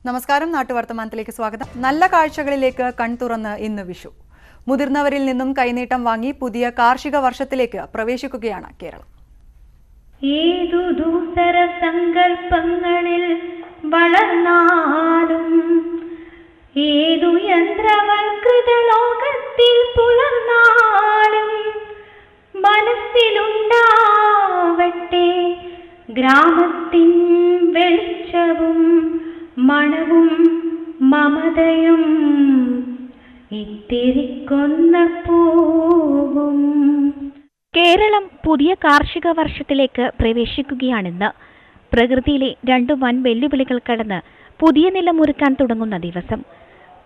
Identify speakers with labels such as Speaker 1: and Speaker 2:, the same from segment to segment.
Speaker 1: നമസ്കാരം, നാട്ടുവർത്തമാനത്തിലേക്ക് സ്വാഗതം. നല്ല കാഴ്ചകളിലേക്ക് കൺതുറന്ന് ഇന്ന് വിഷു. മുതിർന്നവരിൽ നിന്നും കൈനീട്ടം വാങ്ങി പുതിയ കാർഷിക വർഷത്തിലേക്ക് പ്രവേശിക്കുകയാണ് കേരളം.
Speaker 2: ഏതു ദൂസര സങ്കൽപ്പങ്ങളിൽ വളർന്നാലും, ഏതു യന്ത്രവൽകൃത ലോകത്തിൽ പുലർന്നാലും, മനസ്സിലുണ്ടാവട്ടെ ഗ്രാമത്തിൻ വെളിച്ചവും മണവും മമതയും ഇത്തിരിക്കൊന്ന പൂവും. കേരളം പുതിയ കാർഷിക വർഷത്തിലേക്ക് പ്രവേശിക്കുകയാണെന്ന്. പ്രകൃതിയിലെ രണ്ടു വൻ വെല്ലുവിളികൾ കടന്ന് പുതിയ നിലമൊരുക്കാൻ തുടങ്ങുന്ന ദിവസം.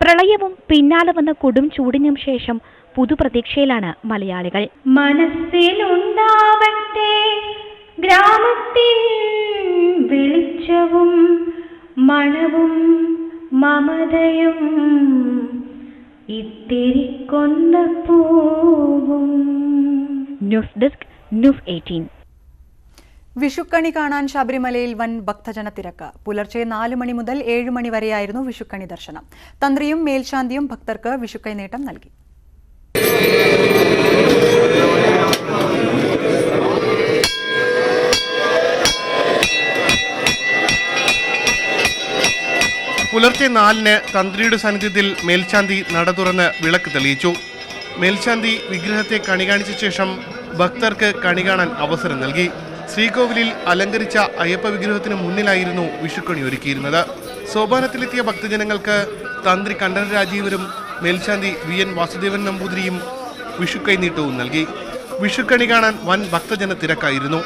Speaker 2: പ്രളയവും പിന്നാലെ വന്ന കൊടും ചൂടിനും ശേഷം പുതുപ്രതീക്ഷയിലാണ് മലയാളികൾ. മനസ്സിലുണ്ടാവട്ടെ ഗ്രാമത്തിൻ വെളിച്ചവും മണവും മമതയും ഇത്തിരിക്കൊന്ന പൂവും. News desk, news 18.
Speaker 1: വിഷുക്കണി കാണാൻ ശബരിമലയിൽ വൻ ഭക്തജന തിരക്ക്. പുലർച്ചെ 4 മണി മുതൽ 7 മണി വരെയായിരുന്നു വിഷുക്കണി ദർശനം. തന്ത്രിയും മേൽശാന്തിയും ഭക്തർക്ക് വിഷുക്കൈനീട്ടം നൽകി.
Speaker 3: പുലർച്ചെ 4-ന് തന്ത്രിയുടെ സാന്നിധ്യത്തിൽ മേൽശാന്തി നട തുറന്ന് വിളക്ക് തെളിയിച്ചു. മേൽശാന്തി വിഗ്രഹത്തെ കണി കാണിച്ച ശേഷം ഭക്തർക്ക് കണി കാണാൻ അവസരം നൽകി. ശ്രീകോവിലിൽ അലങ്കരിച്ച അയ്യപ്പ വിഗ്രഹത്തിന് മുന്നിലായിരുന്നു വിഷുക്കണി ഒരുക്കിയിരുന്നത്. സോപാനത്തിലെത്തിയ ഭക്തജനങ്ങൾക്ക് തന്ത്രി കണ്ഠരര് രാജീവരും മേൽശാന്തി VN വാസുദേവൻ നമ്പൂതിരിയും വിഷുക്കൈനീട്ടവും നൽകി. വിഷുക്കണി കാണാൻ വൻ ഭക്തജന തിരക്കായിരുന്നു.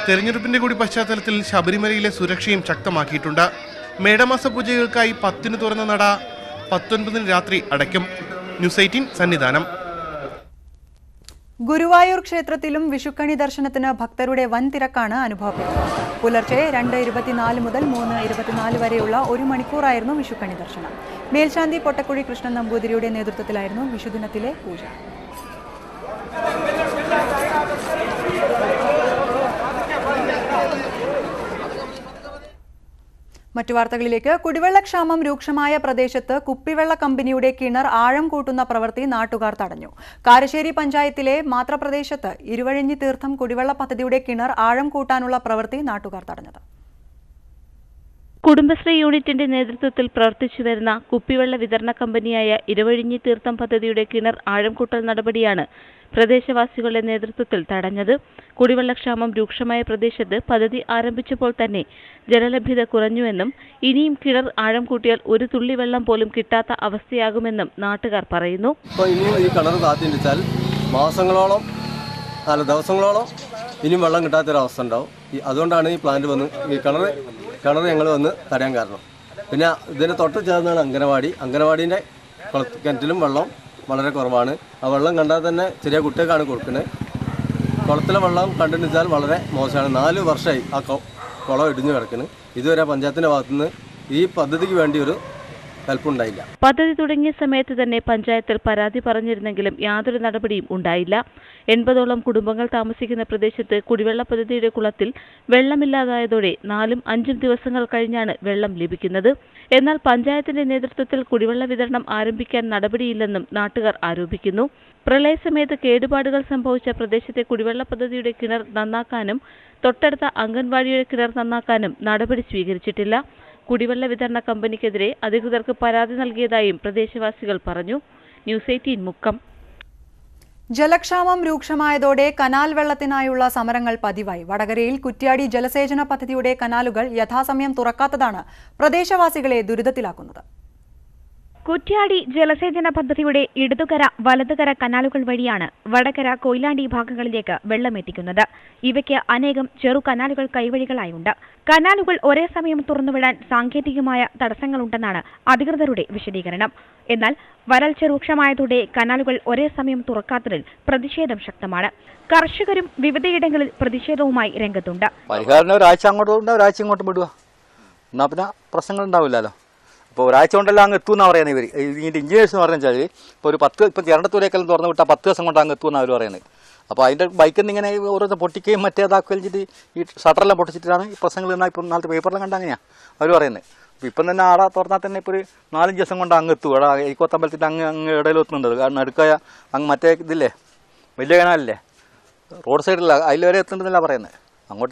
Speaker 3: തെരഞ്ഞെടുപ്പിന്റെ കൂടി പശ്ചാത്തലത്തിൽ ശബരിമലയിലെ സുരക്ഷയും ശക്തമാക്കിയിട്ടുണ്ട്. മേടമാസ പൂജകൾക്കായി 10-ന് തുറന്ന നട 19-ന് രാത്രി അടയ്ക്കും. ന്യൂസ് 18 സന്നിധാനം.
Speaker 1: ഗുരുവായൂർ ക്ഷേത്രത്തിലും വിഷുക്കണി ദർശനത്തിന് ഭക്തരുടെ വൻ തിരക്കാണ് അനുഭവപ്പെട്ടത്. പുലർച്ചെ 2:24 മുതൽ 3:24 വരെയുള്ള 1 മണിക്കൂറായിരുന്നു വിഷുക്കണി ദർശനം. മേൽശാന്തി പൊട്ടക്കുഴി കൃഷ്ണൻ നമ്പൂതിരിയുടെ നേതൃത്വത്തിലായിരുന്നു വിഷുദിനത്തിലെ പൂജ. മറ്റു വാർത്തകളിലേക്ക്. കുടിവെള്ളക്ഷാമം രൂക്ഷമായ പ്രദേശത്ത് കുപ്പിവെള്ള കമ്പനിയുടെ കിണർ ആഴം കൂട്ടുന്ന പ്രവൃത്തി നാട്ടുകാർ തടഞ്ഞു. കാരശ്ശേരി പഞ്ചായത്തിലെ മാത്രപ്രദേശത്ത് ഇരുവഴിഞ്ഞി തീർത്ഥം കുടിവെള്ള പദ്ധതിയുടെ കിണർ ആഴം കൂട്ടാനുള്ള പ്രവൃത്തി നാട്ടുകാർ തടഞ്ഞത്.
Speaker 4: കുടുംബശ്രീ യൂണിറ്റിന്റെ നേതൃത്വത്തിൽ പ്രവർത്തിച്ചു വരുന്ന കുപ്പിവെള്ള വിതരണ കമ്പനിയായ ഇരുവഴിഞ്ഞി തീർത്ഥം പദ്ധതിയുടെ കിണർ ആഴം കൂട്ടൽ നടപടിയാണ് പ്രദേശവാസികളുടെ നേതൃത്വത്തിൽ തടഞ്ഞത്. കുടിവെള്ളക്ഷാമം രൂക്ഷമായ പ്രദേശത്ത് പദ്ധതി ആരംഭിച്ചപ്പോൾ തന്നെ ജലലഭ്യത കുറഞ്ഞുവെന്നും ഇനിയും കിണർ ആഴം കൂട്ടിയാൽ ഒരു തുള്ളി വെള്ളം പോലും കിട്ടാത്ത അവസ്ഥയാകുമെന്നും നാട്ടുകാർ പറയുന്നു.
Speaker 5: ഇനിയും ഈ കിണർ കാത്തിരിച്ചാൽ മാസങ്ങളോളം ദിവസങ്ങളോളം ഇനിയും വെള്ളം കിട്ടാത്തൊരവസ്ഥ ഉണ്ടാവും. അതുകൊണ്ടാണ് ഈ പ്ലാന്റ് വന്ന് ഈ കിണർ ഞങ്ങൾ വന്ന് തടയാൻ കാരണം. പിന്നെ ഇതിന് തൊട്ട് ചേർന്നാണ് അംഗനവാടീൻ്റെ കിണറ്റിലും വെള്ളം വളരെ കുറവാണ്. ആ വെള്ളം കണ്ടാൽ തന്നെ ചെറിയ കുട്ടികൾക്കാണ് കൊടുക്കുന്നത്. കുളത്തിലെ വെള്ളം കണ്ടുവച്ചാൽ വളരെ മോശമാണ്. 4 വർഷമായി ആ കുളം ഇടിഞ്ഞു കിടക്കുന്നത്. ഇതുവരെ പഞ്ചായത്തിൻ്റെ ഭാഗത്തുനിന്ന് ഈ പദ്ധതിക്ക് വേണ്ടി ഒരു ഹെൽപ്പുണ്ടായില്ല.
Speaker 4: പദ്ധതി തുടങ്ങിയ സമയത്ത് തന്നെ പഞ്ചായത്തിൽ പരാതി പറഞ്ഞിരുന്നെങ്കിലും യാതൊരു നടപടിയും ഉണ്ടായില്ല. 80ഓളം കുടുംബങ്ങൾ താമസിക്കുന്ന പ്രദേശത്ത് കുടിവെള്ള പദ്ധതിയുടെ കുളത്തിൽ വെള്ളമില്ലാതായതോടെ 4-5 ദിവസങ്ങൾ കഴിഞ്ഞാണ് വെള്ളം ലഭിക്കുന്നത്. എന്നാൽ പഞ്ചായത്തിന്റെ നേതൃത്വത്തിൽ കുടിവെള്ള വിതരണം ആരംഭിക്കാൻ നടപടിയില്ലെന്നും നാട്ടുകാർ ആരോപിക്കുന്നു. പ്രളയസമയത്ത് കേടുപാടുകൾ സംഭവിച്ച പ്രദേശത്തെ കുടിവെള്ള പദ്ധതിയുടെ കിണർ നന്നാക്കാനും തൊട്ടടുത്ത അംഗൻവാടിയുടെ കിണർ നന്നാക്കാനും നടപടി സ്വീകരിച്ചിട്ടില്ല. കുടിവെള്ള വിതരണ കമ്പനിക്കെതിരെ അധികൃതർക്ക് പരാതി നൽകിയതായും പ്രദേശവാസികൾ പറഞ്ഞു. ന്യൂസ് 18 മുക്കം.
Speaker 1: ജലക്ഷാമം രൂക്ഷമായതോടെ കനാൽ വെള്ളത്തിനായുള്ള സമരങ്ങൾ പതിവായി. വടകരയിൽ കുറ്റ്യാടി ജലസേചന പദ്ധതിയുടെ കനാലുകൾ യഥാസമയം തുറക്കാത്തതാണ് പ്രദേശവാസികളെ ദുരിതത്തിലാക്കുന്നത്.
Speaker 6: കുറ്റ്യാടി ജലസേചന പദ്ധതിയുടെ ഇടതുകര വലതുകര കനാലുകൾ വഴിയാണ് വടകര കൊയിലാണ്ടി ഭാഗങ്ങളിലേക്ക് വെള്ളമെത്തിക്കുന്നത്. ഇവയ്ക്ക് അനേകം ചെറു കനാലുകൾ കൈവഴികളായുണ്ട്. കനാലുകൾ ഒരേ സമയം തുറന്നുവിടാൻ സാങ്കേതികമായ തടസ്സങ്ങളുണ്ടെന്നാണ് അധികൃതരുടെ വിശദീകരണം. എന്നാൽ വരൾച്ച രൂക്ഷമായതോടെ കനാലുകൾ ഒരേ സമയം തുറക്കാത്തതിൽ പ്രതിഷേധം ശക്തമാണ്. കർഷകരും വിവിധയിടങ്ങളിൽ പ്രതിഷേധവുമായി രംഗത്തുണ്ട്.
Speaker 7: പരിഹാരം ഒരാഴ്ച അങ്ങോട്ടും ഒരാഴ്ച ഇങ്ങോട്ടും വിടുക, എന്നാ പിന്നെ പ്രശ്നങ്ങൾ ഉണ്ടാവില്ലല്ലോ. ഇപ്പോൾ ഒരാഴ്ച കൊണ്ടെല്ലാം അങ്ങ് എത്തുമെന്നാണ് പറയുന്നത് ഇവർ. ഇതിൻ്റെ എഞ്ചിനീയേഴ്സ് എന്ന് പറഞ്ഞാൽ ഇപ്പോൾ ഒരു 10 ഇപ്പം ചിരണ്ടത്തൂരേക്കെല്ലാം തുറന്നു വിട്ടാൽ 10 ദിവസം കൊണ്ട് അങ്ങ് എത്തുമെന്നാണ് അവർ പറയുന്നത്. അപ്പോൾ അതിൻ്റെ ബൈക്കിൽ നിന്ന് ഇങ്ങനെ ഓരോന്ന് പൊട്ടിക്കുകയും മറ്റേതാക്കുകയും ചെയ്തിട്ട് ഈ ഷട്ടറെല്ലാം പൊട്ടിച്ചിട്ടാണ് ഈ പ്രശ്നങ്ങൾ എന്നാൽ ഇപ്പം നാളത്തെ പേപ്പറിലും കണ്ട അങ്ങനെയാണ് അവർ പറയുന്നത്. അപ്പോൾ ഇപ്പം തന്നെ ആടെ തുറന്നാൽ തന്നെ ഇപ്പോൾ ഒരു 4-5 ദിവസം കൊണ്ട് അങ്ങ് എത്തും. അവിടെ ഈക്കോത്തമ്പലത്തിൻ്റെ അങ്ങ് ഇടയിൽ എത്തുന്നുണ്ട്. കാരണം അടുക്കായ അങ്ങ് മറ്റേ ഇതില്ലേ വലിയ കനാലില്ലേ റോഡ് സൈഡില്ല അതിൽ വരെ എത്തുന്നുണ്ടെന്നല്ല പറയുന്നത്.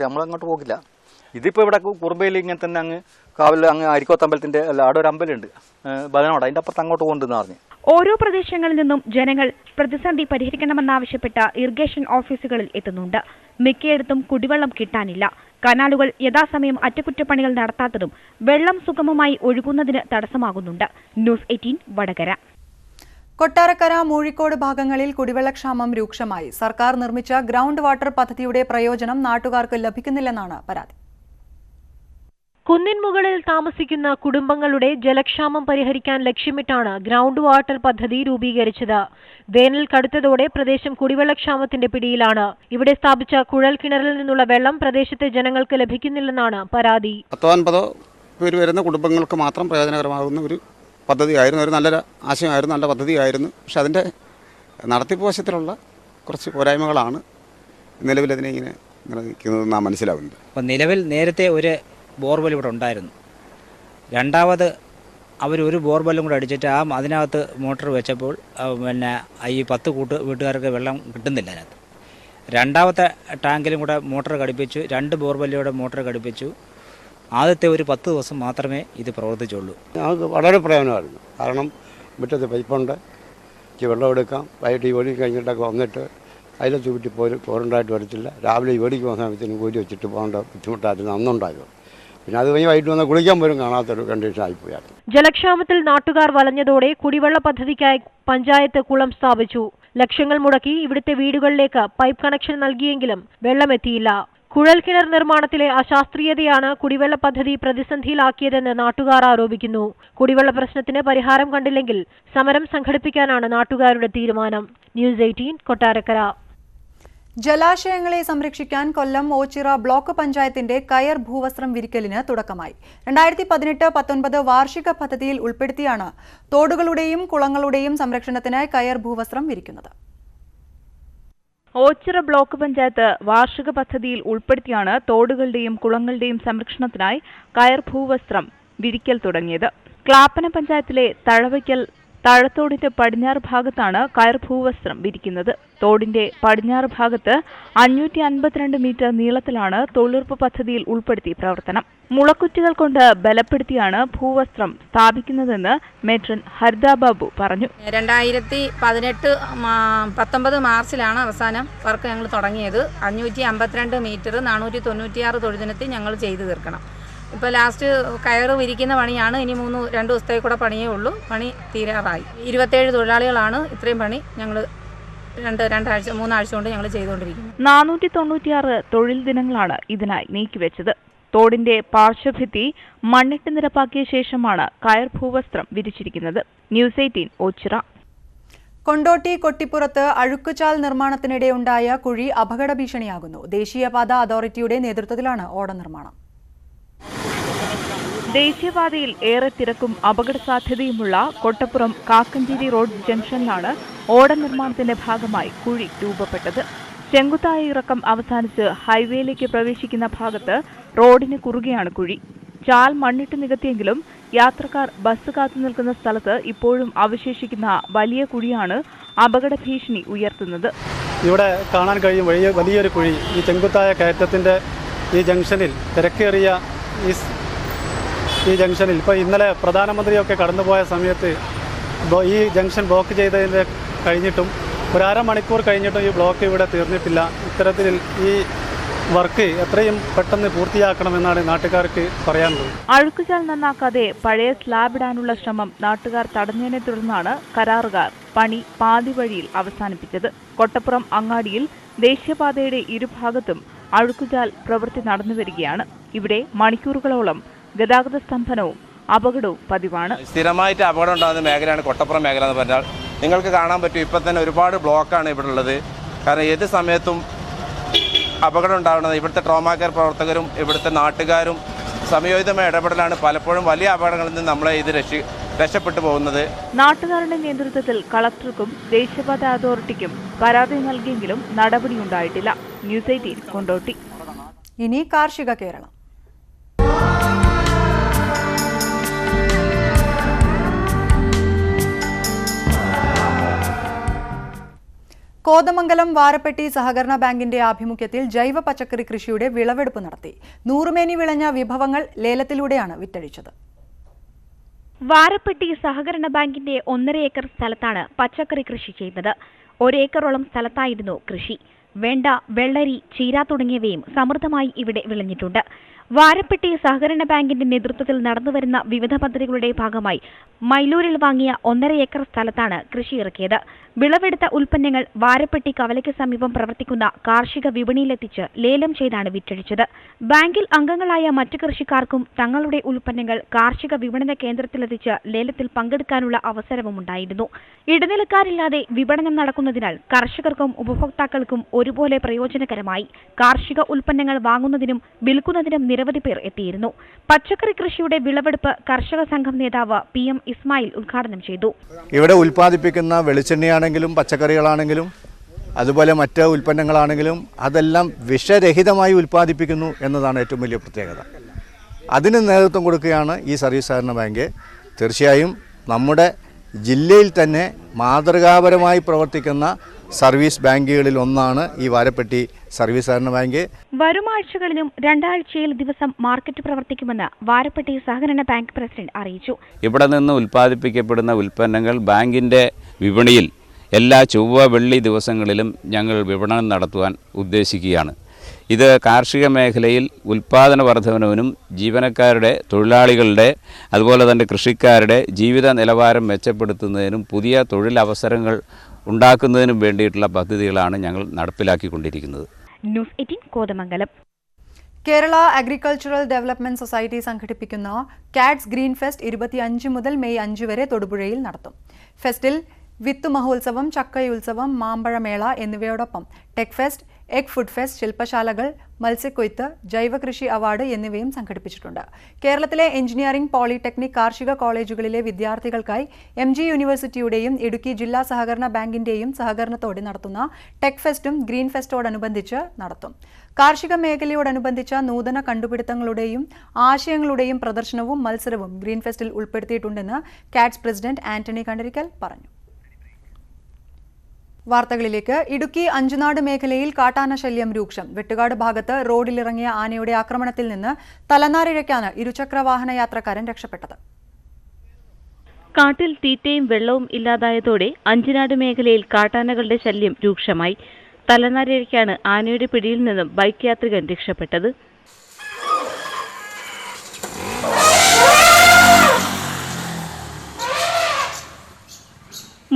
Speaker 7: നമ്മളങ്ങോട്ട് പോകില്ല. ഇതിപ്പോൾ ഇവിടെ കുറുമ്പയിൽ ഇങ്ങനെ തന്നെ അങ്ങ് കാവിൽ അങ്ങ് അരിക്കോത്തമ്പലത്തിൻ്റെ അല്ല അവിടെ ഒരു അമ്പലമുണ്ട് ബദനോട് അതിൻ്റെ അപ്പുറത്ത് അങ്ങോട്ട് കൊണ്ടുവന്ന് പറഞ്ഞു.
Speaker 6: ഓരോ പ്രദേശങ്ങളിൽ നിന്നും ജനങ്ങൾ പ്രതിസന്ധി പരിഹരിക്കണമെന്നാവശ്യപ്പെട്ട ഇറിഗേഷൻ ഓഫീസുകളിൽ എത്തുന്നുണ്ട്. മിക്കയിടത്തും കുടിവെള്ളം കിട്ടാനില്ല. കനാലുകൾ യഥാസമയം അറ്റകുറ്റപ്പണികൾ നടത്താത്തതും വെള്ളം സുഗമമായി ഒഴുകുന്നതിന് തടസ്സമാകുന്നുണ്ട്. ന്യൂസ് 18 വടകര.
Speaker 1: കൊട്ടാരക്കര മൂഴിക്കോട് ഭാഗങ്ങളിൽ കുടിവെള്ളക്ഷാമം രൂക്ഷമായി. സർക്കാർ നിർമ്മിച്ച ഗ്രൗണ്ട് വാട്ടർ പദ്ധതിയുടെ പ്രയോജനം നാട്ടുകാർക്ക് ലഭിക്കുന്നില്ലെന്നാണ് പരാതി.
Speaker 8: കുന്നിൻ മുകളിൽ താമസിക്കുന്ന കുടുംബങ്ങളുടെ ജലക്ഷാമം പരിഹരിക്കാൻ ലക്ഷ്യമിട്ടാണ് ഗ്രൗണ്ട് വാട്ടർ പദ്ധതി രൂപീകരിച്ചത്. വേനൽ കടുത്തതോടെ പ്രദേശം കുടിവെള്ളക്ഷാമത്തിന്റെ പിടിയിലാണ്. ഇവിടെ സ്ഥാപിച്ച കുഴൽ കിണറിൽ നിന്നുള്ള വെള്ളം പ്രദേശത്തെ ജനങ്ങൾക്ക് ലഭിക്കുന്നില്ലെന്നാണ് പരാതി.
Speaker 9: 19 പേര് വരുന്ന കുടുംബങ്ങൾക്ക് മാത്രം പ്രയോജനകരമാകുന്ന ഒരു പദ്ധതിയായിരുന്നു. ഒരു നല്ല ആശയമായിരുന്നു, നല്ല പദ്ധതിയായിരുന്നു. പക്ഷെ അതിൻ്റെ നടത്തിപ്പ് വശത്തിലുള്ള കുറച്ച് പോരായ്മകളാണ് നിലവിലതിനെ ഇങ്ങനെ നിൽക്കുന്നതെന്ന് നാം മനസ്സിലാവുന്നത്.
Speaker 10: അപ്പോൾ നിലവിൽ നേരത്തെ ഒരു ബോർവെൽ ഇവിടെ ഉണ്ടായിരുന്നു. രണ്ടാമത് അവരൊരു ബോർവെല്ലും കൂടെ അടിച്ചിട്ട് അതിനകത്ത് മോട്ടർ വെച്ചപ്പോൾ പിന്നെ ഈ 10 വീട്ടുകാർക്ക് വെള്ളം കിട്ടുന്നില്ല. അതിനകത്ത് രണ്ടാമത്തെ ടാങ്കിലും കൂടെ മോട്ടർ ഘടിപ്പിച്ചു. 2 ബോർവെല്ലിലൂടെ മോട്ടർ ഘടിപ്പിച്ചു. ആദ്യത്തെ ഒരു 10 ദിവസം മാത്രമേ ഇത് പ്രവർത്തിച്ചുള്ളൂ.
Speaker 11: ഞങ്ങൾക്ക് വളരെ പ്രയോജനമായിരുന്നു. കാരണം മുറ്റത്ത് പൈപ്പുണ്ട്, വെള്ളം എടുക്കാം. വൈകിട്ട് ഈ ഓടി കഴിഞ്ഞിട്ടൊക്കെ വന്നിട്ട് അതിലെ ചുറ്റി പോരുണ്ടായിട്ട് വരത്തില്ല. രാവിലെ ഈ ഓടിക്ക് പോകുന്ന സമയത്തിന് കൂടി വെച്ചിട്ട് പോകേണ്ട ബുദ്ധിമുട്ടായിരുന്നു അന്നുണ്ടായിരുന്നു. പിന്നെ അത് കഴിഞ്ഞ് വൈകിട്ട് വന്നാൽ കുളിക്കാൻ പോലും കാണാത്തൊരു കണ്ടീഷൻ ആയിപ്പോയായിരുന്നു.
Speaker 8: ജലക്ഷാമത്തിൽ നാട്ടുകാർ വലഞ്ഞതോടെ കുടിവെള്ള പദ്ധതിക്കായി പഞ്ചായത്ത് കുളം സ്ഥാപിച്ചു. ലക്ഷങ്ങൾ മുടക്കി ഇവിടുത്തെ വീടുകളിലേക്ക് പൈപ്പ് കണക്ഷൻ നൽകിയെങ്കിലും വെള്ളമെത്തിയില്ല. കുഴൽക്കിണർ നിർമ്മാണത്തിലെ അശാസ്ത്രീയതയാണ് കുടിവെള്ള പദ്ധതി പ്രതിസന്ധിയിലാക്കിയതെന്ന് നാട്ടുകാർ ആരോപിക്കുന്നു. കുടിവെള്ള പ്രശ്നത്തിന് പരിഹാരം കണ്ടില്ലെങ്കിൽ സമരം സംഘടിപ്പിക്കാനാണ് നാട്ടുകാരുടെ തീരുമാനം. ന്യൂസ് 18 കൊട്ടാരക്കര.
Speaker 1: ജലാശയങ്ങളെ സംരക്ഷിക്കാൻ കൊല്ലം ഓച്ചിറ ബ്ലോക്ക് പഞ്ചായത്തിന്റെ കയർ ഭൂവസ്ത്രം വിരിക്കലിന് തുടക്കമായി. 2018-19 വാർഷിക പദ്ധതിയിൽ ഉൾപ്പെടുത്തിയാണ് തോടുകളുടെയും കുളങ്ങളുടെയും സംരക്ഷണത്തിനായി കയർ ഭൂവസ്ത്രം വിരിക്കുന്നത്.
Speaker 4: ഓച്ചിറ ബ്ലോക്ക് പഞ്ചായത്ത് വാർഷിക പദ്ധതിയിൽ ഉൾപ്പെടുത്തിയാണ് തോടുകളുടെയും കുളങ്ങളുടെയും സംരക്ഷണത്തിനായി കയർ ഭൂവസ്ത്രം വിരിക്കൽ തുടങ്ങിയത്. ക്ലാപ്പന പഞ്ചായത്തിലെ തഴവയ്ക്കൽ തഴത്തോടിന്റെ പടിഞ്ഞാറ് ഭാഗത്താണ് കയർ ഭൂവസ്ത്രം വിരിക്കുന്നത്. തോടിന്റെ പടിഞ്ഞാറ് ഭാഗത്ത് 552 മീറ്റർ നീളത്തിലാണ് തൊഴിലുറപ്പ് പദ്ധതിയിൽ ഉൾപ്പെടുത്തി പ്രവർത്തനം. മുളക്കുറ്റികൾ കൊണ്ട് ബലപ്പെടുത്തിയാണ് ഭൂവസ്ത്രം സ്ഥാപിക്കുന്നതെന്ന് മേട്രൺ ഹരിത ബാബു പറഞ്ഞു.
Speaker 12: 2018-19 മാർച്ചിലാണ് അവസാനം വർക്ക് ഞങ്ങൾ തുടങ്ങിയത്. 552 മീറ്റർ 496 തൊഴിൽദിനത്തിൽ ഞങ്ങൾ ചെയ്തു തീർക്കണം. ഇപ്പോൾ ലാസ്റ്റ് കയറ് വിരിക്കുന്ന പണിയാണ്. ഇനി 2 ദിവസത്തേക്ക് കൂടെ പണിയേ ഉള്ളൂ. പണി തീരാറായി. 27 തൊഴിലാളികളാണ് ഇത്രയും പണി ഞങ്ങൾ 3 ആഴ്ച കൊണ്ട് ഞങ്ങൾ ചെയ്തുകൊണ്ടിരിക്കുന്നത്.
Speaker 4: 496 തൊഴിൽ ദിനങ്ങളാണ് ഇതിനായി നീക്കിവെച്ചത്. തോടിന്റെ പാർശ്വഭിത്തി മണ്ണിട്ട് നിരപ്പാക്കിയ ശേഷമാണ് കയർ ഭൂവസ്ത്രം വിരിച്ചിരിക്കുന്നത്. ന്യൂസ് 18 ഓച്ചിറ.
Speaker 1: കൊണ്ടോട്ടി കൊട്ടിപ്പുറത്ത് അഴുക്കുചാൽ നിർമ്മാണത്തിനിടെ ഉണ്ടായ കുഴി അപകട ഭീഷണിയാകുന്നു. ദേശീയപാത അതോറിറ്റിയുടെ നേതൃത്വത്തിലാണ് ഓട നിർമ്മാണം.
Speaker 4: ദേശീയപാതയിൽ ഏറെ തിരക്കും അപകട സാധ്യതയുമുള്ള കൊട്ടപ്പുറം കാക്കഞ്ചേരി റോഡ് ജംഗ്ഷനിലാണ് ഓട നിർമ്മാണത്തിന്റെ ഭാഗമായി കുഴി രൂപപ്പെട്ടത്. ചെങ്കുത്തായ ഇറക്കം അവസാനിച്ച് ഹൈവേയിലേക്ക് പ്രവേശിക്കുന്ന ഭാഗത്ത് റോഡിന് കുറുകെയാണ് കുഴി. ചാൽ മണ്ണിട്ട് നികത്തിയെങ്കിലും യാത്രക്കാർ ബസ് കാത്തു നിൽക്കുന്ന സ്ഥലത്ത് ഇപ്പോഴും അവശേഷിക്കുന്ന വലിയ കുഴിയാണ് അപകട ഭീഷണി ഉയർത്തുന്നത്.
Speaker 13: ഇവിടെ കാണാൻ കഴിയും വലിയൊരു കുഴി. ഈ ചെങ്കുത്തായ കയറ്റത്തിന്റെ ഈ ജംഗ്ഷനിൽ തിരക്കേറിയ ഈ ജംഗ്ഷനിൽ ഇപ്പോൾ ഇന്നലെ പ്രധാനമന്ത്രിയൊക്കെ കടന്നുപോയ സമയത്ത് ഈ ജംഗ്ഷൻ ബ്ലോക്ക് ചെയ്തതിൻ്റെ കഴിഞ്ഞിട്ടും ഒരു അരമണിക്കൂർ കഴിഞ്ഞിട്ടും ഈ ബ്ലോക്ക് ഇവിടെ തീർന്നിട്ടില്ല. ഇത്തരത്തിൽ ഈ വർക്ക് എത്രയും പെട്ടെന്ന് പൂർത്തിയാക്കണമെന്നാണ് നാട്ടുകാർക്ക് പറയാനുള്ളത്.
Speaker 4: അഴുക്കുചാൽ നന്നാക്കാതെ പഴയ സ്ലാബിടാനുള്ള ശ്രമം നാട്ടുകാർ തടഞ്ഞതിനെ തുടർന്നാണ് കരാറുകാർ പണി പാതി വഴിയിൽ അവസാനിപ്പിച്ചത്. കൊട്ടപ്പുറം അങ്ങാടിയിൽ ദേശീയപാതയുടെ ഇരുഭാഗത്തും അഴുക്കുചാൽ പ്രവൃത്തി നടന്നുവരികയാണ്. ഇവിടെ മണിക്കൂറുകളോളം ഗതാഗത സ്തംഭനവും അപകടവും പതിവാണ്.
Speaker 14: സ്ഥിരമായിട്ട് അപകടം ഉണ്ടാകുന്ന മേഖലയാണ് കൊട്ടപ്പുറം മേഖല എന്ന് പറഞ്ഞാൽ നിങ്ങൾക്ക് കാണാൻ പറ്റും. ഇപ്പം തന്നെ ഒരുപാട് ബ്ലോക്കാണ് ഇവിടെ ഉള്ളത്. കാരണം ഏത് സമയത്തും അപകടം ഉണ്ടാകുന്നത് ഇവിടുത്തെ ട്രോമാ കെയർ പ്രവർത്തകരും ഇവിടുത്തെ നാട്ടുകാരും സമയോചിതമായ ഇടപെടലാണ് പലപ്പോഴും വലിയ അപകടങ്ങളിൽ നിന്ന് നമ്മളെ ഇത് രക്ഷപ്പെട്ടു പോകുന്നത്.
Speaker 4: നാട്ടുകാരുടെ നേതൃത്വത്തിൽ കളക്ടർക്കും ദേശീയപാത അതോറിറ്റിക്കും പരാതി നൽകിയെങ്കിലും നടപടിയുണ്ടായിട്ടില്ല. ന്യൂസ് 18 കൊണ്ടോട്ടി.
Speaker 1: ഇനി കാർഷിക കേരളം. കോതമംഗലം വാരപ്പെട്ടി സഹകരണ ബാങ്കിന്റെ ആഭിമുഖ്യത്തിൽ ജൈവ പച്ചക്കറി കൃഷിയുടെ വിളവെടുപ്പ് നടത്തി. 100 മേനി വിളഞ്ഞ വിഭവങ്ങൾ ലേലത്തിലൂടെയാണ് വിറ്റഴിച്ചത്.
Speaker 6: വാരപ്പെട്ടി സഹകരണ ബാങ്കിന്റെ 1.5 ഏക്കർ സ്ഥലത്താണ് പച്ചക്കറി കൃഷി ചെയ്തത്. 1 ഏക്കറോളം സ്ഥലത്തായിരുന്നു കൃഷി. വെണ്ട, വെള്ളരി, ചീര തുടങ്ങിയവയും സമൃദ്ധമായി ഇവിടെ വിളഞ്ഞിട്ടുണ്ട്. വാരപ്പെട്ടി സഹകരണ ബാങ്കിന്റെ നേതൃത്വത്തിൽ നടന്നുവരുന്ന വിവിധ പദ്ധതികളുടെ ഭാഗമായി മൈലൂരിൽ വാങ്ങിയ 1.5 ഏക്കർ സ്ഥലത്താണ് കൃഷി ഇറക്കിയത്. വിളവെടുത്ത ഉൽപ്പന്നങ്ങൾ വാരപ്പെട്ടി കവലയ്ക്ക് സമീപം പ്രവർത്തിക്കുന്ന കാർഷിക വിപണിയിലെത്തിച്ച് ലേലം ചെയ്താണ് വിറ്റഴിച്ചത്. ബാങ്കിൽ അംഗങ്ങളായ മറ്റു കൃഷിക്കാർക്കും തങ്ങളുടെ ഉൽപ്പന്നങ്ങൾ കാർഷിക വിപണന കേന്ദ്രത്തിലെത്തിച്ച് ലേലത്തിൽ പങ്കെടുക്കാനുള്ള അവസരവുമുണ്ടായിരുന്നു. ഇടനിലക്കാരില്ലാതെ വിപണനം നടക്കുന്നതിനാൽ കർഷകർക്കും ഉപഭോക്താക്കൾക്കും ഒരുപോലെ പ്രയോജനകരമായി. കാർഷിക ഉൽപ്പന്നങ്ങൾ വാങ്ങുന്നതിനും വിൽക്കുന്നതിനും നിരവധി പേർ എത്തിയിരുന്നു. പച്ചക്കറി കൃഷിയുടെ വിളവെടുപ്പ് കർഷക സംഘം നേതാവ് PM ഇസ്മായിൽ ഉദ്ഘാടനം ചെയ്തു.
Speaker 15: ഇവിടെ ഉൽപ്പാദിപ്പിക്കുന്ന വെളിച്ചെണ്ണയാണെങ്കിലും പച്ചക്കറികളാണെങ്കിലും അതുപോലെ മറ്റ് ഉൽപ്പന്നങ്ങളാണെങ്കിലും അതെല്ലാം വിഷരഹിതമായി ഉൽപ്പാദിപ്പിക്കുന്നു എന്നതാണ് ഏറ്റവും വലിയ പ്രത്യേകത. അതിന് നേതൃത്വം കൊടുക്കുകയാണ് ഈ സർവീസ് സഹകരണ ബാങ്ക്. തീർച്ചയായും നമ്മുടെ ജില്ലയിൽ തന്നെ മാതൃകാപരമായി പ്രവർത്തിക്കുന്ന സർവീസ് ബാങ്കുകളിൽ ഒന്നാണ് ഈ വാരപ്പെട്ടി സർവീസ് സഹകരണ ബാങ്ക്.
Speaker 6: വരും ആഴ്ചകളിലും 2 ആഴ്ചയിൽ ദിവസം മാർക്കറ്റ് പ്രവർത്തിക്കുമെന്ന് വാരപ്പെട്ടി സഹകരണ ബാങ്ക് പ്രസിഡന്റ് അറിയിച്ചു.
Speaker 16: ഇവിടെ നിന്ന് ഉൽപ്പാദിപ്പിക്കപ്പെടുന്ന ഉൽപ്പന്നങ്ങൾ ബാങ്കിന്റെ വിപണിയിൽ എല്ലാ ചൊവ്വ വെള്ളി ദിവസങ്ങളിലും ഞങ്ങൾ വിപണനം നടത്തുവാൻ ഉദ്ദേശിക്കുകയാണ്. ഇത് കാർഷിക മേഖലയിൽ ഉൽപ്പാദന വർധനവിനും ജീവനക്കാരുടെ, തൊഴിലാളികളുടെ, അതുപോലെ തന്നെ കൃഷിക്കാരുടെ ജീവിത നിലവാരം മെച്ചപ്പെടുത്തുന്നതിനും പുതിയ തൊഴിലവസരങ്ങൾ ഉണ്ടാക്കുന്നതിനും വേണ്ടിയിട്ടുള്ള പദ്ധതികളാണ് ഞങ്ങൾ നടപ്പിലാക്കിക്കൊണ്ടിരിക്കുന്നത്.
Speaker 6: News 18 Kothamangalam.
Speaker 1: Kerala agricultural development society സംഘടിപ്പിക്കുന്ന കാറ്റ്സ് ഗ്രീൻ ഫെസ്റ്റ് 25 മുതൽ മെയ് 5 വരെ തൊടുപുഴയിൽ നടത്തും. ഫെസ്റ്റിൽ വിത്ത് മഹോത്സവം, ചക്കയുത്സവം, മാമ്പഴമേള എന്നിവയോടൊപ്പം tech fest, egg food fest, ശില്പശാലകൾ, മത്സ്യക്കൊയ്ത്ത്, ജൈവകൃഷി അവാർഡ് എന്നിവയും സംഘടിപ്പിച്ചിട്ടുണ്ട്. കേരളത്തിലെ എഞ്ചിനീയറിംഗ്, പോളിടെക്നിക്, കാർഷിക കോളേജുകളിലെ വിദ്യാർത്ഥികൾക്കായി MG യൂണിവേഴ്സിറ്റിയുടെയും ഇടുക്കി ജില്ലാ സഹകരണ ബാങ്കിന്റെയും സഹകരണത്തോടെ നടത്തുന്ന ടെക് ഫെസ്റ്റും ഗ്രീൻ ഫെസ്റ്റോടനുബന്ധിച്ച് നടത്തും. കാർഷിക മേഖലയോടനുബന്ധിച്ച നൂതന കണ്ടുപിടുത്തങ്ങളുടെയും ആശയങ്ങളുടെയും പ്രദർശനവും മത്സരവും ഗ്രീൻ ഫെസ്റ്റിൽ ഉൾപ്പെടുത്തിയിട്ടുണ്ടെന്ന് കാറ്റ്സ് പ്രസിഡന്റ് ആന്റണി കണ്ടരിക്കൽ പറഞ്ഞു. വാർത്തകളിലേക്ക്. ഇടുക്കി അഞ്ചുനാട് മേഖലയിൽ കാട്ടാന ശല്യം രൂക്ഷം. വെട്ടുകാട് ഭാഗത്ത് റോഡിലിറങ്ങിയ ആനയുടെ ആക്രമണത്തിൽ നിന്ന് തലനാരിഴയ്ക്കാണ് ഇരുചക്രവാഹന യാത്രക്കാരൻ രക്ഷപ്പെട്ടത്.
Speaker 4: കാട്ടിൽ തീറ്റയും വെള്ളവും ഇല്ലാതായതോടെ അഞ്ചുനാട് മേഖലയിൽ കാട്ടാനകളുടെ ശല്യം രൂക്ഷമായി. തലനാരിഴയ്ക്കാണ് ആനയുടെ പിടിയിൽ നിന്നും ബൈക്ക് യാത്രികൻ രക്ഷപ്പെട്ടത്.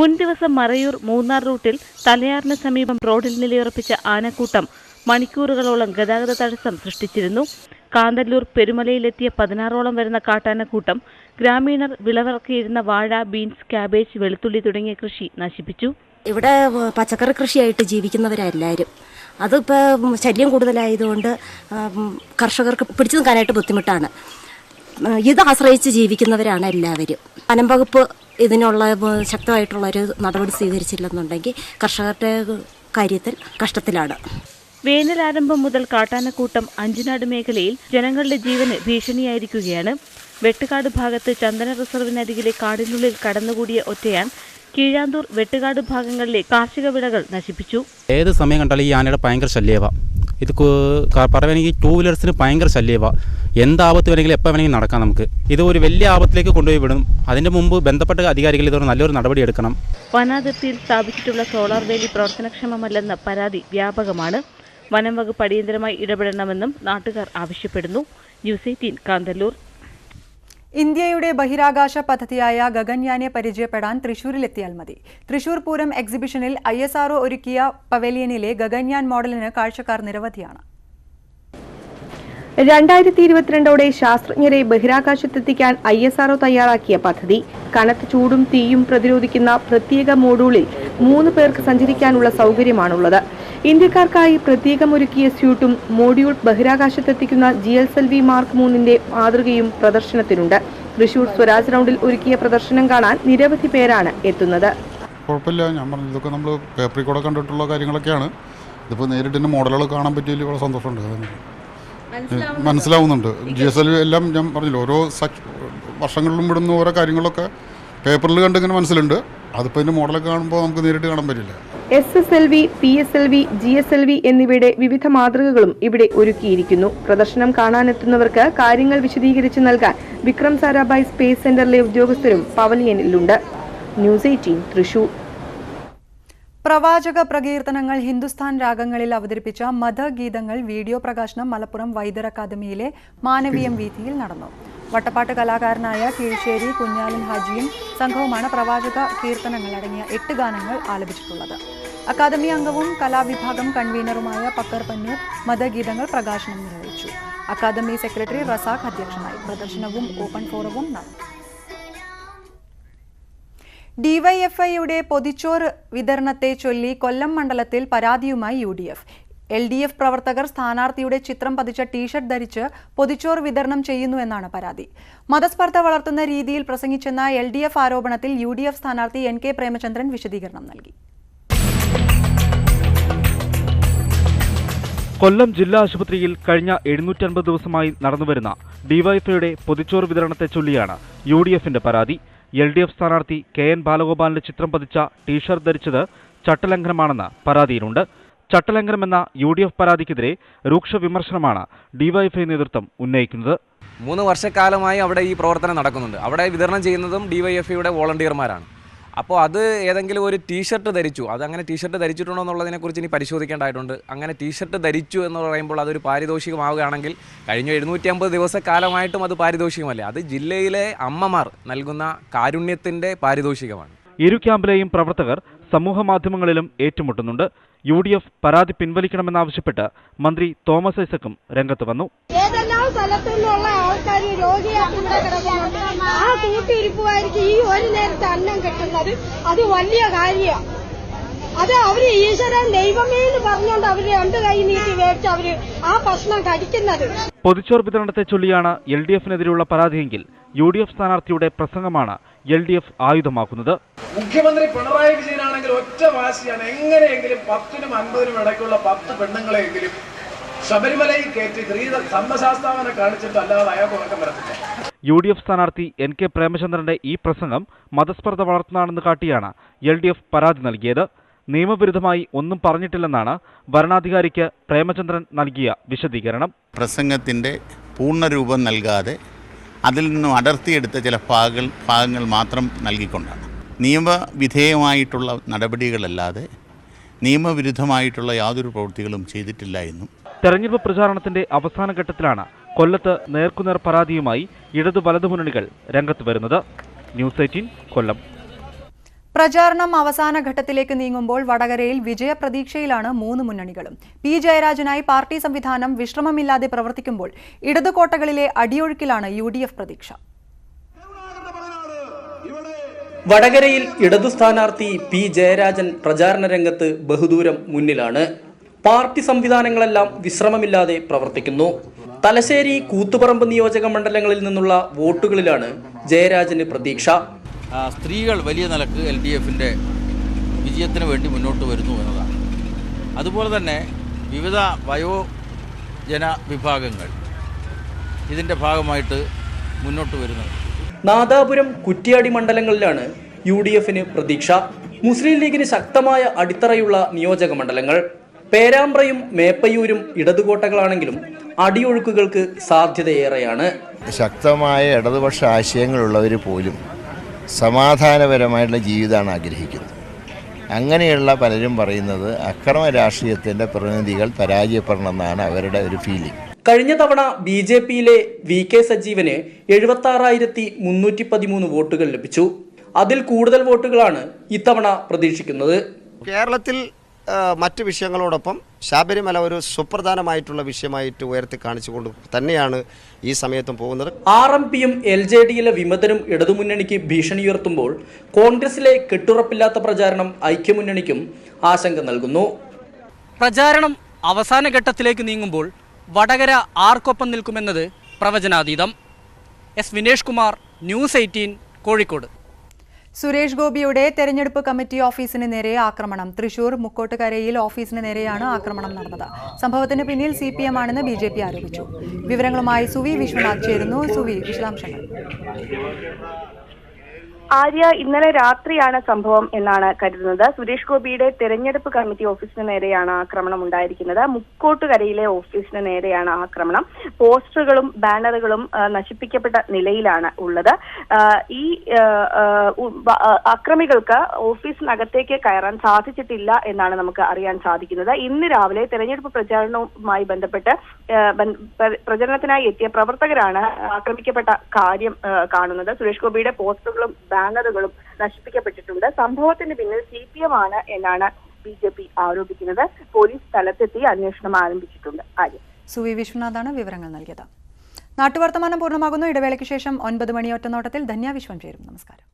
Speaker 4: മുൻ ദിവസം മറയൂർ മൂന്നാർ റൂട്ടിൽ തലയാറിന് സമീപം റോഡിൽ നിലയുറപ്പിച്ച ആനക്കൂട്ടം മണിക്കൂറുകളോളം ഗതാഗത തടസ്സം സൃഷ്ടിച്ചിരുന്നു. കാന്തല്ലൂർ പെരുമലയിലെത്തിയ 16ഓളം വരുന്ന കാട്ടാനക്കൂട്ടം ഗ്രാമീണർ വിളവിറക്കിയിരുന്ന വാഴ, ബീൻസ്, ക്യാബേജ്, വെളുത്തുള്ളി തുടങ്ങിയ കൃഷി നശിപ്പിച്ചു.
Speaker 17: ഇവിടെ പച്ചക്കറി കൃഷിയായിട്ട് ജീവിക്കുന്നവരെല്ലാവരും. അതിപ്പോൾ ശല്യം കൂടുതലായതുകൊണ്ട് കർഷകർക്ക് പിടിച്ചു നിൽക്കാനായിട്ട് ബുദ്ധിമുട്ടാണ്. ഇത് ആശ്രയിച്ച് ജീവിക്കുന്നവരാണ് എല്ലാവരും. വനം വകുപ്പ് ഇതിനുള്ള ശക്തമായിട്ടുള്ളൊരു നടപടി സ്വീകരിച്ചില്ലെന്നുണ്ടെങ്കിൽ കർഷകരുടെ കാര്യത്തിൽ കഷ്ടത്തിലാണ്.
Speaker 4: വേനലാരംഭം മുതൽ കാട്ടാനക്കൂട്ടം അഞ്ചുനാട് മേഖലയിൽ ജനങ്ങളുടെ ജീവന് ഭീഷണിയായിരിക്കുകയാണ്. വെട്ടുകാട് ഭാഗത്ത് ചന്ദന റിസർവിനരികിലെ കാടിനുള്ളിൽ കടന്നുകൂടിയ ഒറ്റയാൻ കീഴാന്തൂർ, വെട്ടുകാട് ഭാഗങ്ങളിലെ കാർഷിക വിളകൾ നശിപ്പിച്ചു.
Speaker 18: ഏത് സമയം കണ്ടാലും ഈ ആനയുടെ ഭയങ്കര ശല്യവ. ഇത് പറയുകയാണെങ്കിൽ 2 വീലേഴ്സിന് ഭയങ്കര ശല്യവ. എന്താപത്ത് വേണമെങ്കിലും എപ്പോൾ വേണമെങ്കിലും നടക്കാം നമുക്ക്. ഇത് ഒരു വലിയ ആപത്തിലേക്ക് കൊണ്ടുപോയി വിടും. അതിൻ്റെ മുമ്പ് ബന്ധപ്പെട്ട അധികാരികൾ ഇതൊരു നല്ലൊരു നടപടി എടുക്കണം.
Speaker 4: വനാതിർത്തിയിൽ സ്ഥാപിച്ചിട്ടുള്ള സോളാർ വേലി പ്രവർത്തനക്ഷമമല്ലെന്ന പരാതി വ്യാപകമാണ്. വനം വകുപ്പ് അടിയന്തരമായി ഇടപെടണമെന്നും നാട്ടുകാർ ആവശ്യപ്പെടുന്നു. ന്യൂസ് 18 കാന്തല്ലൂർ.
Speaker 1: ഇന്ത്യയുടെ ബഹിരാകാശ പദ്ധതിയായ ഗഗൻയാനെ പരിചയപ്പെടാൻ തൃശൂരിലെത്തിയാൽ മതി. തൃശൂർ പൂരം എക്സിബിഷനിൽ ISRO ഒരുക്കിയ പവലിയനിലെ ഗഗൻയാൻ മോഡലിന് കാഴ്ചക്കാർ നിരവധിയാണ്.
Speaker 19: 2022ഓടെ ശാസ്ത്രജ്ഞരെ ബഹിരാകാശത്തെത്തിക്കാൻ ISRO തയ്യാറാക്കിയ പദ്ധതി. കനത്ത ചൂടും തീയും പ്രതിരോധിക്കുന്ന പ്രത്യേക മോഡ്യൂളിൽ 3 പേർക്ക് സഞ്ചരിക്കാനുള്ള സൗകര്യമാണുള്ളത്. ഇന്ത്യക്കാർക്കായി പ്രത്യേകമൊരുക്കിയ സ്യൂട്ടും മോഡ്യൂൾ ബഹിരാകാശത്തെത്തിക്കുന്ന GSLV മാർക്ക് 3ന്റെ മാതൃകയും പ്രദർശനത്തിനുണ്ട്. തൃശൂർ സ്വരാജ് റൗണ്ടിൽ ഒരുക്കിയ പ്രദർശനം കാണാൻ നിരവധി പേരാണ് എത്തുന്നത്.
Speaker 20: കുഴപ്പമില്ല, ഞാൻ പറഞ്ഞു ഇതൊക്കെ നമ്മൾ പേപ്പറിൽ കൂടെ കണ്ടിട്ടുള്ള കാര്യങ്ങളൊക്കെയാണ്. ഇതിപ്പോൾ നേരിട്ട് മോഡലുകൾ കാണാൻ പറ്റിയതിൽ വളരെ സന്തോഷമുണ്ട്. മനസ്സിലാവുന്നുണ്ട്. GSLV എല്ലാം ഞാൻ പറഞ്ഞില്ല, ഓരോ വർഷങ്ങളിലും വിടുന്ന ഓരോ കാര്യങ്ങളൊക്കെ പേപ്പറിൽ കണ്ടിങ്ങനെ മനസ്സിലുണ്ട്. അതിപ്പോൾ ഇതിൻ്റെ മോഡലൊക്കെ കാണുമ്പോൾ നമുക്ക് നേരിട്ട് കാണാൻ പറ്റില്ല.
Speaker 19: SSLV, PSLV, GSLV എന്നിവയുടെ വിവിധ മാതൃകകളും ഇവിടെ ഒരുക്കിയിരിക്കുന്നു. പ്രദർശനം കാണാനെത്തുന്നവർക്ക് കാര്യങ്ങൾ വിശദീകരിച്ച് നൽകാൻ വിക്രം സാരാഭായ് സ്പേസ് സെന്ററിലെ ഉദ്യോഗസ്ഥരും പവലിയനിലുണ്ട്. ന്യൂസ് 18 തൃശൂർ.
Speaker 1: പ്രവാചക പ്രകീർത്തനങ്ങൾ ഹിന്ദുസ്ഥാൻ രാഗങ്ങളിൽ അവതരിപ്പിച്ച മതഗീതങ്ങൾ വീഡിയോ പ്രകാശനം മലപ്പുറം വൈദ്യർ അക്കാദമിയിലെ മാനവീയം വീഥിയിൽ നടന്നു. വട്ടപ്പാട്ട് കലാകാരനായ കീഴ്ശ്ശേരി കുഞ്ഞാലൻ ഹാജിയും സംഘവുമാണ് പ്രവാചക കീർത്തനങ്ങൾ അടങ്ങിയ 8 ഗാനങ്ങൾ ആലപിച്ചിട്ടുള്ളത്. അക്കാദമി അംഗവും കലാവിഭാഗം കൺവീനറുമായ പക്കർ പന്നൂർ മതഗീതങ്ങൾ പ്രകാശനം നിർവഹിച്ചു. അക്കാദമി സെക്രട്ടറി റസാഖ് അധ്യക്ഷനായി. പ്രദർശനവും ഓപ്പൺ ഫോറവും നടന്നു. ഡിവൈഎഫ്ഐയുടെ പൊതിച്ചോറ് വിതരണത്തെ ചൊല്ലി കൊല്ലം മണ്ഡലത്തിൽ പരാതിയുമായി UDF. LDF പ്രവർത്തകർ സ്ഥാനാർത്ഥിയുടെ ചിത്രം പതിച്ച ടീഷർട്ട് ധരിച്ച് പൊതിച്ചോറ് വിതരണം ചെയ്യുന്നുവെന്നാണ് പരാതി. മതസ്പർദ്ധ വളർത്തുന്ന രീതിയിൽ പ്രസംഗിച്ചെന്ന LDF ആരോപണത്തിൽ UDF സ്ഥാനാർത്ഥി NK പ്രേമചന്ദ്രൻ വിശദീകരണം നൽകി.
Speaker 21: കൊല്ലം ജില്ലാ ആശുപത്രിയിൽ കഴിഞ്ഞ 750 ദിവസമായി നടന്നുവരുന്ന ഡിവൈഎഫ്ഐയുടെ പൊതിച്ചോറ് വിതരണത്തെ ചൊല്ലിയാണ് UDFന്റെ പരാതി. LDF സ്ഥാനാർത്ഥി KN ബാലഗോപാലിന്റെ ചിത്രം പതിച്ച ടീഷർട്ട് ധരിച്ചത് ചട്ടലംഘനമാണെന്ന് പരാതിയിലുണ്ട്. ചട്ടലംഘനമെന്ന UDF പരാതിക്കെതിരെ രൂക്ഷ വിമർശനമാണ് ഡിവൈഎഫ്ഐ നേതൃത്വം ഉന്നയിക്കുന്നത്.
Speaker 22: 3 വർഷക്കാലമായി അവിടെ ഈ പ്രവർത്തനം നടക്കുന്നുണ്ട്. അവിടെ വിതരണം ചെയ്യുന്നതും ഡിവൈഎഫ്ഐയുടെ വോളണ്ടിയർമാരാണ്. അപ്പോൾ അത് ഏതെങ്കിലും ഒരു ടീഷർട്ട് ധരിച്ചു, അതങ്ങനെ ടീഷർട്ട് ധരിച്ചിട്ടുണ്ടോ എന്നുള്ളതിനെക്കുറിച്ച് ഇനി പരിശോധിക്കേണ്ടതായിട്ടുണ്ട്. അങ്ങനെ ടീഷർട്ട് ധരിച്ചു എന്ന് പറയുമ്പോൾ അതൊരു പാരിതോഷികമാവുകയാണെങ്കിൽ കഴിഞ്ഞ 750 ദിവസക്കാലമായിട്ടും അത് പാരിതോഷികമല്ലേ. അത് ജില്ലയിലെ അമ്മമാർ നൽകുന്ന കാരുണ്യത്തിൻ്റെ പാരിതോഷികമാണ്.
Speaker 21: ഇരു ക്യാമ്പിലെയും പ്രവർത്തകർ സമൂഹ മാധ്യമങ്ങളിലും ഏറ്റുമുട്ടുന്നുണ്ട്. UDF പരാതി പിൻവലിക്കണമെന്നാവശ്യപ്പെട്ട് മന്ത്രി തോമസ് ഐസക്കും രംഗത്ത് വന്നു.
Speaker 23: ഏതെല്ലാം സ്ഥലത്തുനിന്നുള്ള ആൾക്കാർ രോഗിയായിട്ട് കിടക്കുന്നുണ്ട്. ആ കൂട്ടിയിരിപ്പുകാർക്ക് ഈ ഒരു നേരത്തെ അന്നം കിട്ടുന്നത് അത് വലിയ കാര്യമാണ്. അത് അവര് ഈശ്വരൻ ദൈവമേ എന്ന് പറഞ്ഞുകൊണ്ട് അവര് 2 കൈ നീട്ടി വേടിച്ച് അവര് ആ ഭക്ഷണം കഴിക്കുന്നത്.
Speaker 21: പൊതിച്ചോറ് വിതരണത്തെ ചൊല്ലിയാണ് LDFനെതിരെയുള്ള പരാതിയെങ്കിൽ UDF സ്ഥാനാർത്ഥിയുടെ പ്രസംഗമാണ് LDF ആയുധമാക്കുന്നത്.
Speaker 24: മുഖ്യമന്ത്രി പിണറായി വിജയനാണെങ്കിൽ ഒറ്റ വാശിയാണ്, എങ്ങനെയെങ്കിലും 10നും 50നും ഇടയ്ക്കുള്ള 10 പെണ്ണുങ്ങളെയെങ്കിലും ശബരിമലയിൽ കയറ്റി ധർമ്മശാസ്താവനെ കാണിച്ചിട്ട് അല്ലാതെ അയാൾക്ക് ഉറക്കം വരത്തില്ല.
Speaker 21: UDF സ്ഥാനാർത്ഥി NK പ്രേമചന്ദ്രന്റെ ഈ പ്രസംഗം മതസ്പർദ്ധ വളർത്തുന്നതാണെന്ന് കാട്ടിയാണ് LDF പരാതി നൽകിയത്. നിയമവിരുദ്ധമായി ഒന്നും പറഞ്ഞിട്ടില്ലെന്നാണ് വരണാധികാരിക്ക് പ്രേമചന്ദ്രൻ നൽകിയ വിശദീകരണം.
Speaker 25: പ്രസംഗത്തിൻ്റെ പൂർണ്ണരൂപം നൽകാതെ അതിൽ നിന്നും അടർത്തിയെടുത്ത ചില ഭാഗങ്ങൾ മാത്രം നൽകിക്കൊണ്ടാണ്. നിയമവിധേയമായിട്ടുള്ള നടപടികളല്ലാതെ നിയമവിരുദ്ധമായിട്ടുള്ള യാതൊരു പ്രവൃത്തികളും ചെയ്തിട്ടില്ല എന്നും.
Speaker 21: തെരഞ്ഞെടുപ്പ് പ്രചാരണത്തിന്റെ അവസാന ഘട്ടത്തിലാണ് കൊല്ലത്ത് നേർക്കുനേർ പരാതിയുമായി ഇടതു വലതു മുന്നണികൾ രംഗത്ത് വരുന്നത്. ന്യൂസ് 18 കൊല്ലം.
Speaker 1: പ്രചാരണം അവസാന ഘട്ടത്തിലേക്ക് നീങ്ങുമ്പോൾ വടകരയിൽ വിജയപ്രതീക്ഷയിലാണ് 3 മുന്നണികളും. P ജയരാജനായി പാർട്ടി സംവിധാനം വിശ്രമമില്ലാതെ പ്രവർത്തിക്കുമ്പോൾ ഇടതു കോട്ടകളിലെ അടിയൊഴുക്കിലാണ് UDF പ്രതീക്ഷ.
Speaker 26: വടകരയിൽ ഇടതു സ്ഥാനാർത്ഥി P ജയരാജൻ പ്രചാരണ രംഗത്ത് ബഹുദൂരം മുന്നിലാണ്. പാർട്ടി സംവിധാനങ്ങളെല്ലാം വിശ്രമമില്ലാതെ പ്രവർത്തിക്കുന്നു. തലശ്ശേരി, കൂത്തുപറമ്പ് നിയോജക മണ്ഡലങ്ങളിൽ നിന്നുള്ള വോട്ടുകളിലാണ് ജയരാജന് പ്രതീക്ഷ.
Speaker 27: സ്ത്രീകൾ വലിയ നിലക്ക് LDFന്റെ വിജയത്തിന് വേണ്ടി മുന്നോട്ട് വരുന്നു എന്നതാണ്. അതുപോലെ തന്നെ വിവിധ വയോജന വിഭാഗങ്ങൾ ഇതിൻ്റെ ഭാഗമായിട്ട് മുന്നോട്ട് വരുന്നത്.
Speaker 26: നാദാപുരം, കുറ്റ്യാടി മണ്ഡലങ്ങളിലാണ് UDFന് പ്രതീക്ഷ. മുസ്ലിം ലീഗിന് ശക്തമായ അടിത്തറയുള്ള നിയോജക മണ്ഡലങ്ങൾ. പേരാമ്പ്രയും മേപ്പയൂരും ഇടതുകോട്ടകളാണെങ്കിലും അടിയൊഴുക്കുകൾക്ക് സാധ്യതയേറെയാണ്.
Speaker 28: ശക്തമായ ഇടതുപക്ഷ ആശയങ്ങളുള്ളവർ പോലും സമാധാനപരമായിട്ടുള്ള ജീവിതമാണ് ആഗ്രഹിക്കുന്നത്. അങ്ങനെയുള്ള പലരും പറയുന്നത് അക്രമ രാഷ്ട്രീയത്തിൻ്റെ പ്രതിനിധികൾ പരാജയപ്പെടണമെന്നാണ് അവരുടെ ഒരു ഫീലിംഗ്.
Speaker 26: കഴിഞ്ഞ തവണ BJPയിലെ VK സജീവന് 76,313 വോട്ടുകൾ ലഭിച്ചു. അതിൽ കൂടുതൽ വോട്ടുകളാണ് ഇത്തവണ പ്രതീക്ഷിക്കുന്നത്.
Speaker 29: കേരളത്തിൽ മറ്റ് വിഷയങ്ങളോടൊപ്പം ശബരിമല ഒരു സുപ്രധാനമായിട്ടുള്ള വിഷയമായിട്ട് ഉയർത്തി കാണിച്ചുകൊണ്ട് തന്നെയാണ് ഈ സമയത്തും പോകുന്നത്.
Speaker 26: RMPയും LJDയിലെ വിമതരും ഇടതുമുന്നണിക്ക് ഭീഷണിയുയർത്തുമ്പോൾ കോൺഗ്രസിലെ കെട്ടുറപ്പില്ലാത്ത പ്രചാരണം ഐക്യമുന്നണിക്കും ആശങ്ക നൽകുന്നു.
Speaker 2: പ്രചാരണം അവസാന ഘട്ടത്തിലേക്ക് നീങ്ങുമ്പോൾ വടകര ആർക്കൊപ്പം നിൽക്കുമെന്നത് പ്രവചനാതീതം. എസ് വിനേഷ് കുമാർ, ന്യൂസ് 18, കോഴിക്കോട്.
Speaker 1: സുരേഷ് ഗോപിയുടെ തെരഞ്ഞെടുപ്പ് കമ്മിറ്റി ഓഫീസിന് നേരെ ആക്രമണം. തൃശൂർ മുക്കോട്ടുകരയിൽ ഓഫീസിന് നേരെയാണ് ആക്രമണം നടന്നത്. സംഭവത്തിന് പിന്നിൽ CPM ആണെന്ന് BJP ആരോപിച്ചു. വിവരങ്ങളുമായി സുവി വിശ്വനാഥ് ചേരുന്നു. സുവി, വിശദാംശങ്ങൾ.
Speaker 3: ആര്യ, ഇന്നലെ രാത്രിയാണ് സംഭവം എന്നാണ് കരുതുന്നത്. സുരേഷ് ഗോപിയുടെ തെരഞ്ഞെടുപ്പ് കമ്മിറ്റി ഓഫീസിന് നേരെയാണ് ആക്രമണം ഉണ്ടായിരിക്കുന്നത്. മുക്കോട്ടുകരയിലെ ഓഫീസിന് നേരെയാണ് ആക്രമണം. പോസ്റ്ററുകളും ബാനറുകളും നശിപ്പിക്കപ്പെട്ട നിലയിലാണ് ഉള്ളത്. ഈ അക്രമികൾക്ക് ഓഫീസിനകത്തേക്ക് കയറാൻ സാധിച്ചിട്ടില്ല എന്നാണ് നമുക്ക് അറിയാൻ സാധിക്കുന്നത്. ഇന്ന് രാവിലെ തെരഞ്ഞെടുപ്പ് പ്രചാരണവുമായി ബന്ധപ്പെട്ട് പ്രചരണത്തിനായി എത്തിയ പ്രവർത്തകരാണ് ആക്രമിക്കപ്പെട്ട കാര്യം കാണുന്നത്. സുരേഷ് ഗോപിയുടെ പോസ്റ്ററുകളും ബാനറുകളും നശിപ്പിക്കപ്പെട്ടിട്ടുണ്ട്. സംഭവത്തിന് പിന്നിൽ CPM ആണ് എന്നാണ് BJP ആരോപിക്കുന്നത്. പോലീസ് സ്ഥലത്തെത്തി അന്വേഷണം ആരംഭിച്ചിട്ടുണ്ട്.
Speaker 1: സുവി വിശ്വനാഥാണ് വിവരങ്ങൾ നൽകിയത്. നാട്ടുവർത്തമാനം പൂർണ്ണമാകുന്നു. ഇടവേളയ്ക്ക് ശേഷം 9 മണി ഒറ്റനോട്ടത്തിൽ ധന്യ വിശ്വം ചേരും. നമസ്കാരം.